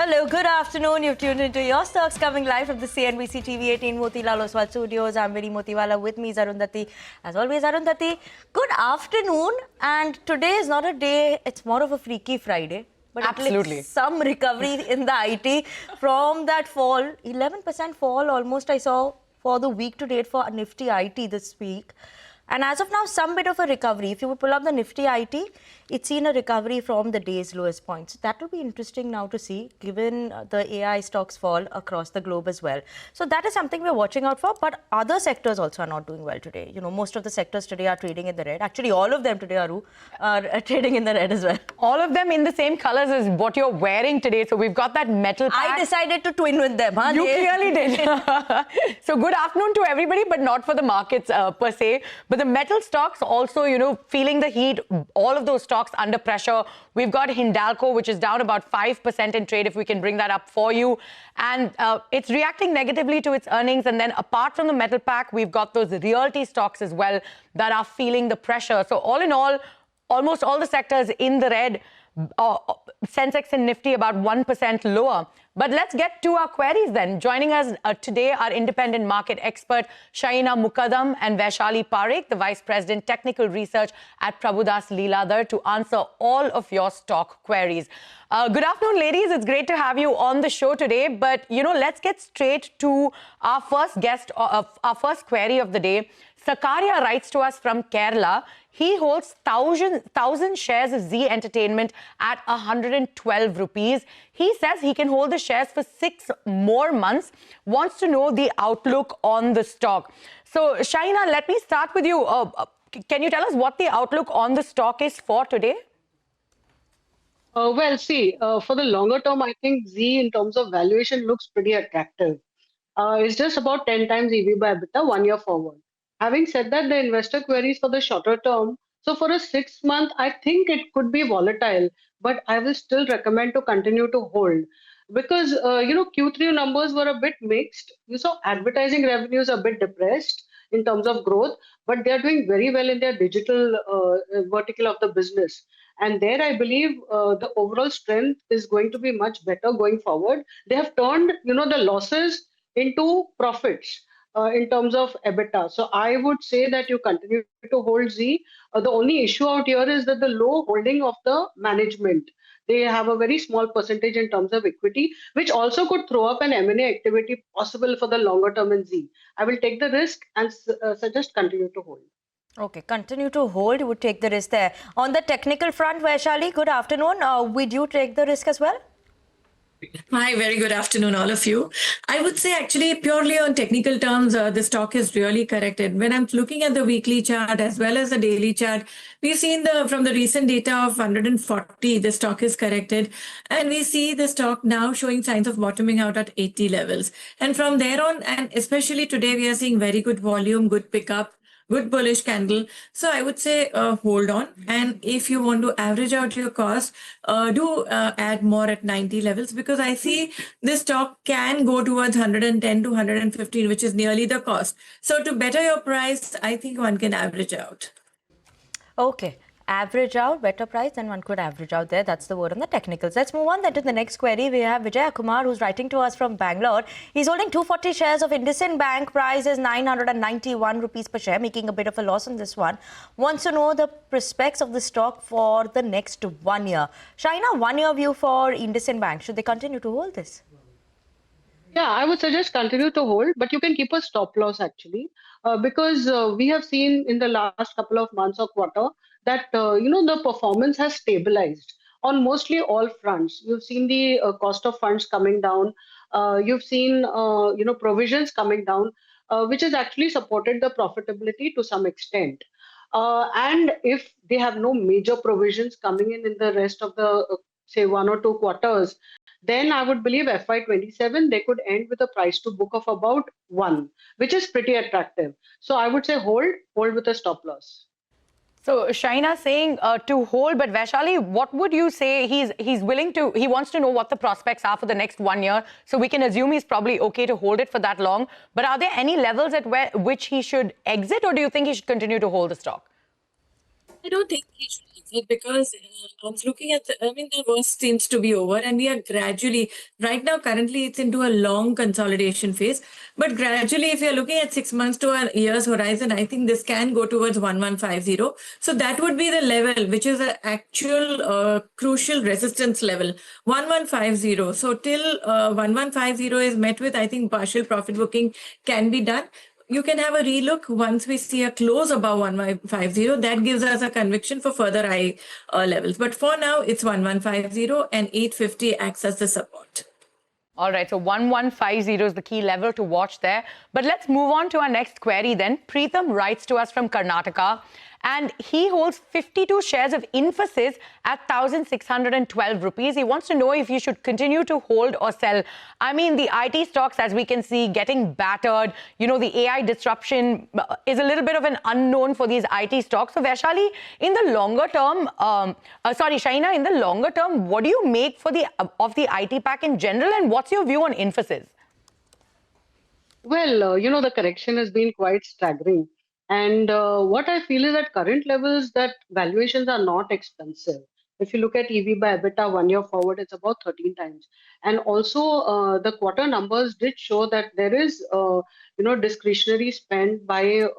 Hello, good afternoon. You've tuned into Your Stocks coming live from the CNBC-TV18 Motilal Oswal studios. I'm Viri Motiwala. With me is Arundhati. As always, Arundhati, good afternoon. And today is not a day, it's more of a Freaky Friday. But absolutely, some recovery in the IT from that fall. 11% fall almost I saw for the week to date for Nifty IT this week. And as of now, some bit of a recovery. If you would pull up the Nifty IT, it's seen a recovery from the day's lowest points. That will be interesting now to see, given the AI stocks fall across the globe as well. So that is something we're watching out for. But other sectors also are not doing well today. You know, most of the sectors today are trading in the red. Actually, all of them today are trading in the red as well. All of them in the same colors as what you're wearing today. So we've got that metal pack. I decided to twin with them. Huh? You clearly did. So good afternoon to everybody, but not for the markets per se. But the metal stocks also, you know, feeling the heat, all of those stocks under pressure. We've got Hindalco, which is down about 5% in trade, if we can bring that up for you. And it's reacting negatively to its earnings. And then apart from the metal pack, we've got those realty stocks as well that are feeling the pressure. So all in all, almost all the sectors in the red. Sensex and Nifty about 1% lower. But let's get to our queries then. Joining us today are independent market expert Shahina Mukadam and Vaishali Parekh, the Vice President Technical Research at Prabhudas Lilladher, to answer all of your stock queries. Good afternoon, ladies. It's great to have you on the show today. But, you know, let's get straight to our first guest, our first query of the day. Sakaria writes to us from Kerala. He holds 1,000 shares of Zee Entertainment at 112 rupees. He says he can hold the shares for 6 more months. Wants to know the outlook on the stock. So, Shahina, let me start with you. Can you tell us what the outlook on the stock is for today? For the longer term, I think Zee in terms of valuation looks pretty attractive. It's just about 10 times EV by EBITDA 1 year forward. Having said that, the investor queries for the shorter term. So for a 6 month, I think it could be volatile, but I will still recommend to continue to hold because, Q3 numbers were a bit mixed. You saw advertising revenues a bit depressed in terms of growth, but they're doing very well in their digital vertical of the business. And there, I believe the overall strength is going to be much better going forward. They have turned, the losses into profits. In terms of EBITDA. So I would say that you continue to hold Zee. The only issue out here is that the low holding of the management. They have a very small percentage in terms of equity, which also could throw up an M&A activity possible for the longer term in Zee. I will take the risk and suggest continue to hold. Okay, continue to hold. You would take the risk there. On the technical front, Vaishali, good afternoon. Would you take the risk as well? Hi, very good afternoon, all of you. I would say actually purely on technical terms, the stock is really corrected. When I'm looking at the weekly chart as well as the daily chart, we've seen from the recent data of 140, the stock is corrected. And we see the stock now showing signs of bottoming out at 80 levels. And from there on, and especially today, we are seeing very good volume, good pickup, good bullish candle. So I would say hold on. And if you want to average out your cost, do add more at 90 levels because I see this stock can go towards 110 to 115, which is nearly the cost. So to better your price, I think one can average out. Okay. Average out, better price, and one could average out there. That's the word on the technicals. Let's move on then to the next query. We have Vijay Kumar, who's writing to us from Bangalore. He's holding 240 shares of IndusInd Bank. Price is 991 rupees per share, making a bit of a loss on this one. Wants to know the prospects of the stock for the next 1 year. Shahina, 1 year view for IndusInd Bank. Should they continue to hold this? Yeah, I would suggest continue to hold, but you can keep a stop loss actually, because we have seen in the last couple of months or quarter that the performance has stabilized on mostly all fronts. You've seen the cost of funds coming down. You've seen provisions coming down, which has actually supported the profitability to some extent. And if they have no major provisions coming in the rest of the say 1 or 2 quarters, then I would believe FY27 they could end with a price to book of about 1, which is pretty attractive. So I would say hold with a stop loss. So Shahina saying to hold, but Vaishali, what would you say he's willing to, he wants to know what the prospects are for the next 1 year. So we can assume he's probably okay to hold it for that long. But are there any levels at which he should exit, or do you think he should continue to hold the stock? I don't think he should exit because I was looking at, the worst seems to be over and we are gradually, right now, currently it's into a long consolidation phase. But gradually, if you're looking at 6 months to a year's horizon, I think this can go towards 1150. So that would be the level, which is an actual crucial resistance level, 1150. So till 1150 is met with, I think partial profit booking can be done. You can have a relook once we see a close above 1150. That gives us a conviction for further high levels. But for now, it's 1150 and 850 acts as the support. All right, so 1150 is the key level to watch there. But let's move on to our next query then. Preetham writes to us from Karnataka, and he holds 52 shares of Infosys at 1,612 rupees. He wants to know if he should continue to hold or sell. I mean, the IT stocks, as we can see, getting battered. You know, the AI disruption is a little bit of an unknown for these IT stocks. So, Vaishali, in the longer term, Shahina, in the longer term, what do you make for of the IT pack in general, and what's your view on Infosys? Well, the correction has been quite staggering. And what I feel is at current levels that valuations are not expensive. If you look at EV by EBITDA 1 year forward, it's about 13 times. And also, the quarter numbers did show that there is, discretionary spend by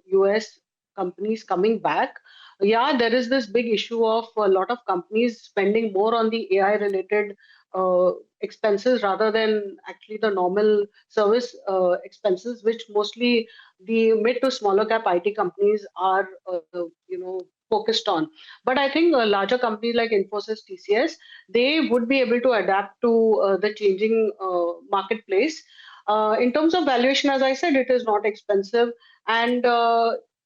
US companies coming back. Yeah, there is this big issue of a lot of companies spending more on the AI related expenses rather than actually the normal service expenses, which mostly the mid to smaller cap IT companies are, focused on. But I think larger companies like Infosys, TCS, they would be able to adapt to the changing marketplace. In terms of valuation, as I said, it is not expensive, and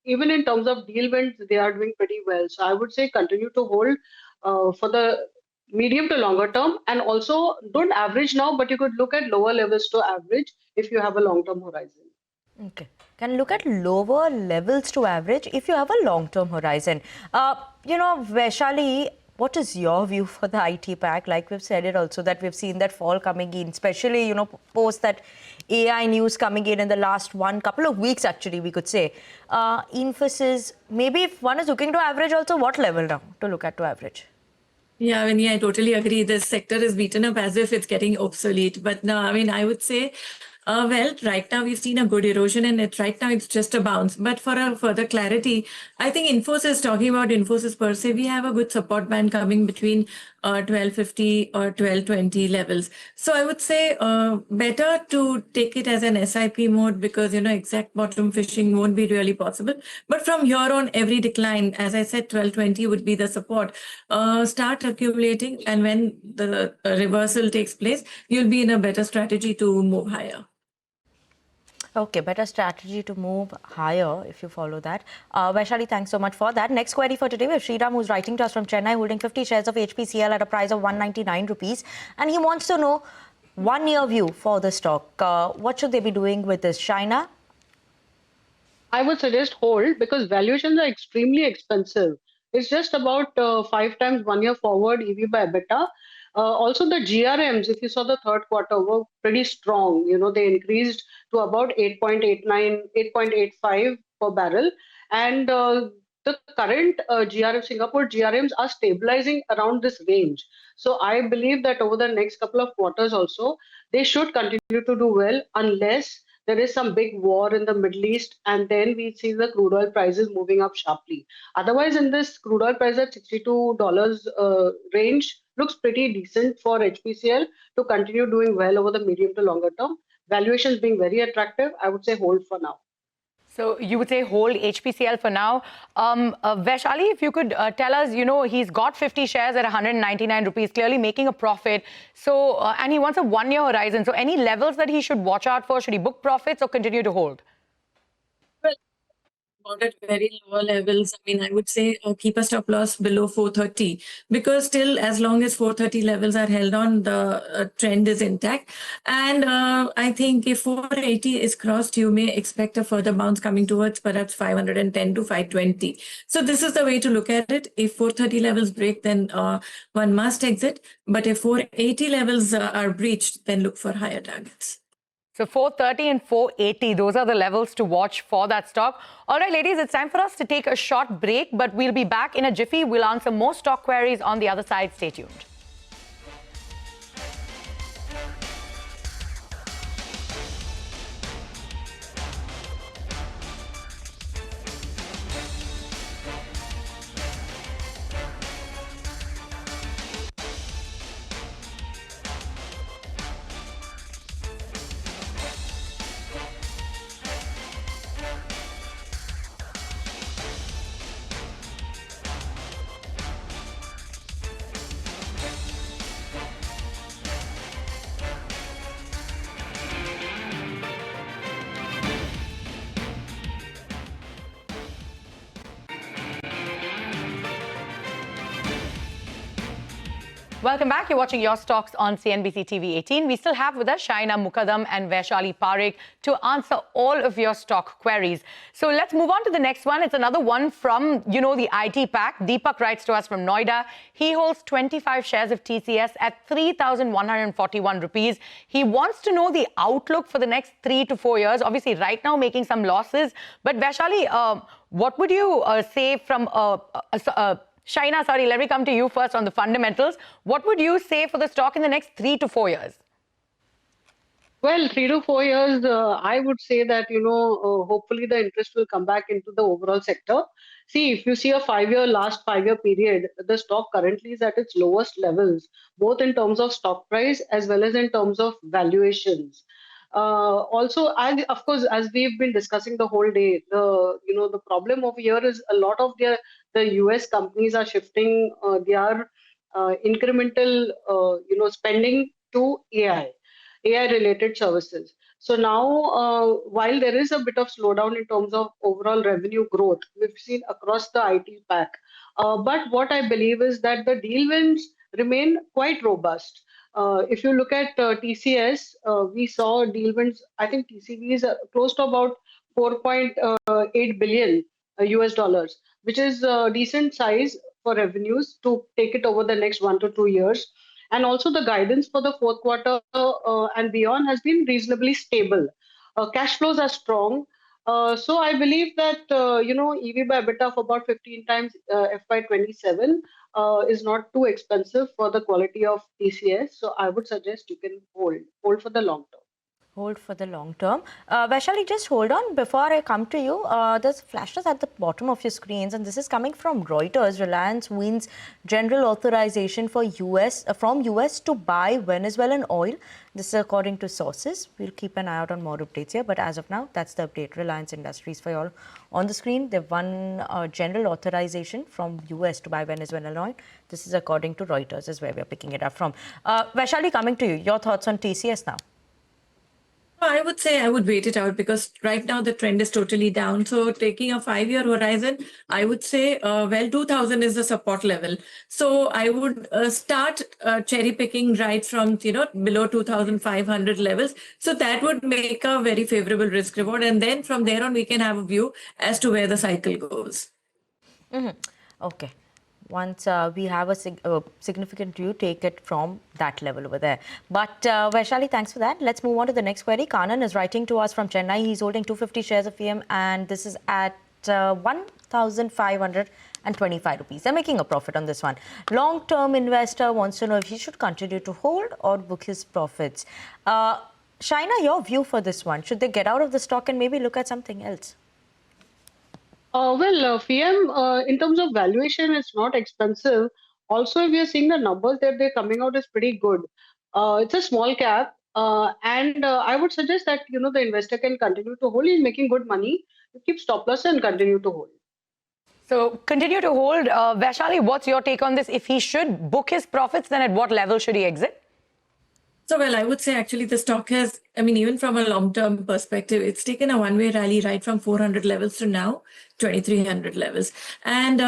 even in terms of deal wins, they are doing pretty well. So I would say continue to hold for the medium to longer term, and also don't average now, but you could look at lower levels to average if you have a long term horizon. Okay. Can look at lower levels to average if you have a long-term horizon. Vaishali, what is your view for the IT pack? Like we've said it also, that we've seen that fall coming in, especially, post that AI news coming in the last couple of weeks, actually, we could say. Infosys, maybe if one is looking to average also, what level now to look at to average? Yeah, I totally agree. This sector is beaten up as if it's getting obsolete. But no, I would say, right now we've seen a good erosion and right now it's just a bounce. But for a further clarity, I think Infosys, talking about Infosys per se, we have a good support band coming between 1250 or 1220 levels. So I would say better to take it as an SIP mode because, exact bottom fishing won't be really possible. But from here on, every decline, as I said, 1220 would be the support. Start accumulating, and when the reversal takes place, you'll be in a better strategy to move higher. Okay, better strategy to move higher if you follow that. Vaishali, thanks so much for that. Next query for today, we have Sriram, who's writing to us from Chennai, holding 50 shares of HPCL at a price of 199 rupees. And he wants to know 1 year view for the stock. What should they be doing with this? Shahina? I would suggest hold because valuations are extremely expensive. It's just about 5 times 1 year forward EV by EBITDA. Also, the GRMs, if you saw the third quarter, were pretty strong. They increased to about 8.89, 8.85 per barrel. And the current Singapore GRMs are stabilizing around this range. So I believe that over the next couple of quarters also, they should continue to do well unless there is some big war in the Middle East, and then we see the crude oil prices moving up sharply. Otherwise, in this crude oil price at $62 range, looks pretty decent for HPCL to continue doing well over the medium to longer term. Valuations being very attractive, I would say hold for now. So you would say hold HPCL for now. Vaishali, if you could tell us, he's got 50 shares at 199 rupees, clearly making a profit. So, and he wants a 1 year horizon. So any levels that he should watch out for? Should he book profits or continue to hold? About at very lower levels, I would say keep a stop loss below 430 because still as long as 430 levels are held on, the trend is intact. And I think if 480 is crossed, you may expect a further bounce coming towards perhaps 510 to 520. So this is the way to look at it. If 430 levels break, then one must exit. But if 480 levels are breached, then look for higher targets. So 430 and 480, those are the levels to watch for that stock. All right, ladies, it's time for us to take a short break, but we'll be back in a jiffy. We'll answer more stock queries on the other side. Stay tuned. Welcome back. You're watching Your Stocks on CNBC-TV18. We still have with us Shahina Mukadam and Vaishali Parekh to answer all of your stock queries. So let's move on to the next one. It's another one from, the IT pack. Deepak writes to us from Noida. He holds 25 shares of TCS at 3,141 rupees. He wants to know the outlook for the next 3 to 4 years. Obviously, right now making some losses. But Vaishali, what would you say from Shahina, sorry, let me come to you first on the fundamentals. What would you say for the stock in the next 3 to 4 years? Well, 3 to 4 years, I would say that, hopefully the interest will come back into the overall sector. See, if you see a last 5 year period, the stock currently is at its lowest levels, both in terms of stock price as well as in terms of valuations. Also, of course, as we've been discussing the whole day, the problem over here is a lot of the US companies are shifting their incremental, spending to AI related services. So now, while there is a bit of slowdown in terms of overall revenue growth, we've seen across the IT pack. But what I believe is that the deal wins remain quite robust. If you look at TCS, we saw deal wins. I think TCV is close to about 4.8 billion US dollars, which is a decent size for revenues to take it over the next 1 to 2 years. And also the guidance for the fourth quarter and beyond has been reasonably stable. Cash flows are strong. So I believe that, EV by EBITDA of about 15 times FY27 is not too expensive for the quality of TCS. So I would suggest you can hold for the long term. Hold for the long term. Vaishali, just hold on. Before I come to you, there's flashes at the bottom of your screens, and this is coming from Reuters. Reliance wins general authorization for from US to buy Venezuelan oil. This is according to sources. We'll keep an eye out on more updates here, but as of now, that's the update. Reliance Industries for you all on the screen. They've won general authorization from US to buy Venezuelan oil. This is according to Reuters, is where we're picking it up from. Vaishali, coming to you. Your thoughts on TCS now? I would say I would wait it out because right now the trend is totally down. So taking a 5-year horizon, I would say, 2000 is the support level. So I would start cherry picking right from, below 2500 levels. So that would make a very favorable risk reward. And then from there on, we can have a view as to where the cycle goes. Mm-hmm. Okay. Once we have a significant view, take it from that level over there. But Vaishali, thanks for that. Let's move on to the next query. Kanan is writing to us from Chennai. He's holding 250 shares of Fiem, and this is at 1,525 rupees. They're making a profit on this one. Long-term investor wants to know if he should continue to hold or book his profits. Shahina, your view for this one. Should they get out of the stock and maybe look at something else? Fiem, in terms of valuation, it's not expensive. Also, if you're seeing the numbers that they're coming out is pretty good. It's a small cap. And I would suggest that, the investor can continue to hold. He's making good money. You keep stop loss and continue to hold. So continue to hold. Vaishali, what's your take on this? If he should book his profits, then at what level should he exit? So, I would say actually the stock has, even from a long-term perspective, it's taken a one-way rally right from 400 levels to now 2300 levels. And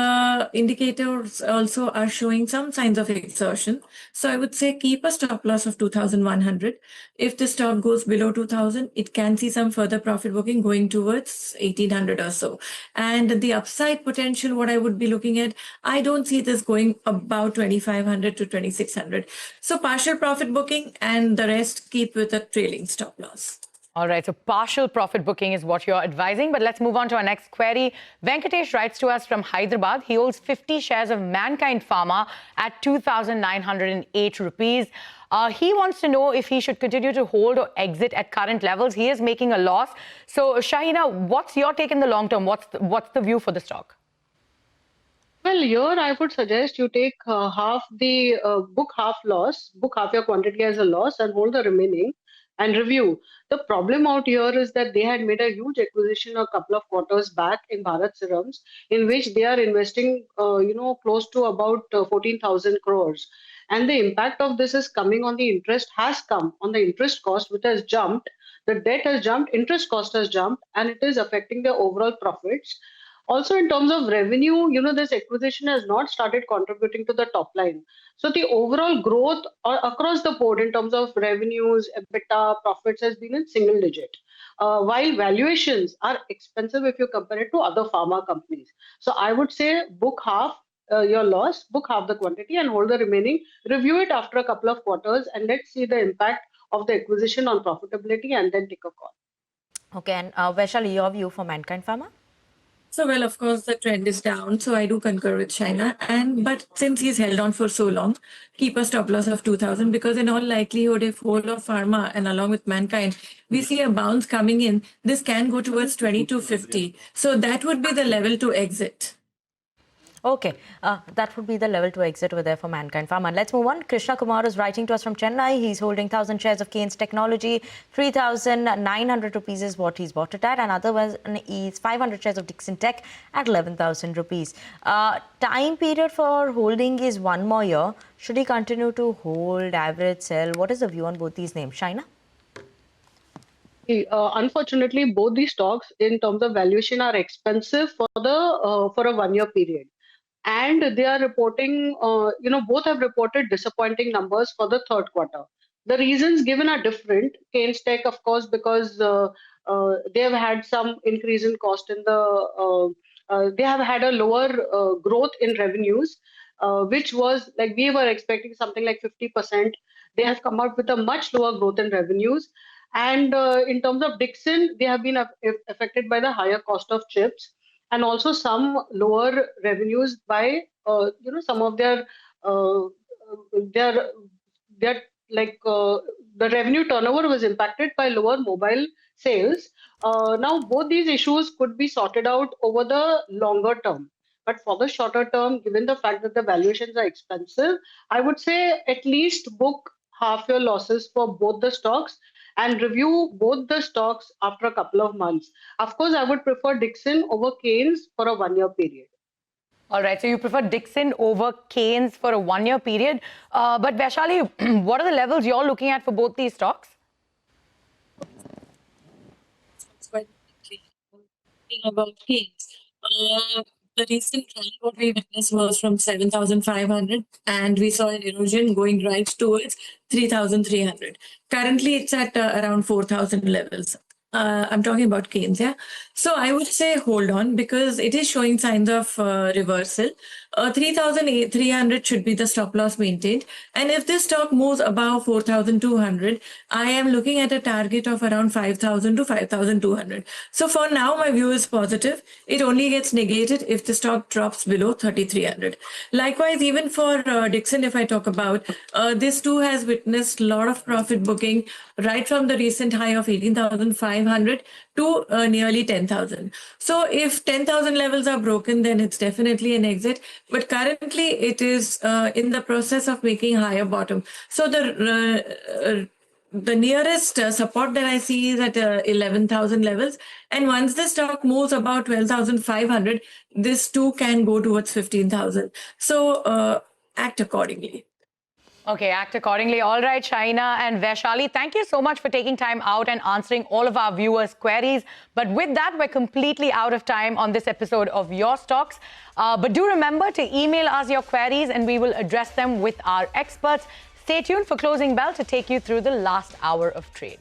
indicators also are showing some signs of exhaustion. So I would say keep a stop loss of 2100. If the stock goes below 2000, it can see some further profit booking going towards 1800 or so. And the upside potential, what I would be looking at, I don't see this going about 2500 to 2600. So partial profit booking and the rest keep with a trailing stop loss. All right, so partial profit booking is what you're advising. But let's move on to our next query. Venkatesh writes to us from Hyderabad. He holds 50 shares of Mankind Pharma at 2,908 rupees. He wants to know if he should continue to hold or exit at current levels. He is making a loss. So, Shahina, what's your take in the long term? What's the view for the stock? Well, here I would suggest you take half the book half loss, book half your quantity as a loss, and hold the remaining and review. The problem out here is that they had made a huge acquisition a couple of quarters back in Bharat Serums, in which they are investing, close to about 14,000 crores. And the impact of this is coming on the interest, has come on the interest cost, which has jumped. The debt has jumped, interest cost has jumped, and it is affecting the overall profits. Also, in terms of revenue, this acquisition has not started contributing to the top line. So the overall growth across the board in terms of revenues, EBITDA, profits has been in single digit. While valuations are expensive if you compare it to other pharma companies. So I would say book half your loss, book half the quantity and hold the remaining. Review it after a couple of quarters and let's see the impact of the acquisition on profitability and then take a call. Okay, and Vaishali, your view for Mankind Pharma? So, well, of course, the trend is down. So I do concur with China. But since he's held on for so long, keep a stop loss of 2,000 because in all likelihood, if whole of Pharma and along with Mankind, we see a bounce coming in, this can go towards 2250. So that would be the level to exit. Okay, that would be the level to exit over there for Mankind Pharma. Let's move on. Krishna Kumar is writing to us from Chennai. He's holding 1,000 shares of Kaynes Technology. 3,900 rupees is what he's bought it at. And other one is 500 shares of Dixon Tech at 11,000 rupees. Time period for holding is 1 more year. Should he continue to hold, average, sell? What is the view on both these names? Shahina? Unfortunately, both these stocks in terms of valuation are expensive for a 1 year period. And they are reporting, both have reported disappointing numbers for the third quarter. The reasons given are different. Kaynes Tech, of course, because they have had some increase in cost they have had a lower growth in revenues, which was like we were expecting something like 50%. They have come out with a much lower growth in revenues. And in terms of Dixon, they have been affected by the higher cost of chips and also some lower revenues by some of the revenue turnover was impacted by lower mobile sales. Now both these issues could be sorted out over the longer term, but for the shorter term, given the fact that the valuations are expensive, I would say at least book half your losses for both the stocks and review both the stocks after a couple of months. Of course, I would prefer Dixon over Kaynes for a 1 year period. All right, so you prefer Dixon over Kaynes for a 1 year period. But Vaishali, what are the levels you're looking at for both these stocks? About Kaynes. The recent rally, what we witnessed was from 7,500 and we saw an erosion going right towards 3,300. Currently, it's at around 4,000 levels. I'm talking about Kaynes, yeah. So I would say hold on because it is showing signs of reversal. 3,300 should be the stop loss maintained. And if this stock moves above 4,200, I am looking at a target of around 5,000 to 5,200. So for now, my view is positive. It only gets negated if the stock drops below 3,300. Likewise, even for Dixon, if I talk about, this too has witnessed a lot of profit booking right from the recent high of 18,500 to nearly 10,000. So if 10,000 levels are broken, then it's definitely an exit. But currently, it is in the process of making higher bottom. So the nearest support that I see is at 11,000 levels. And once the stock moves about 12,500, this too can go towards 15,000. So act accordingly. Okay, act accordingly. All right, Shahina and Vaishali, thank you so much for taking time out and answering all of our viewers' queries. But with that, we're completely out of time on this episode of Your Stocks. But do remember to email us your queries and we will address them with our experts. Stay tuned for Closing Bell to take you through the last hour of trade.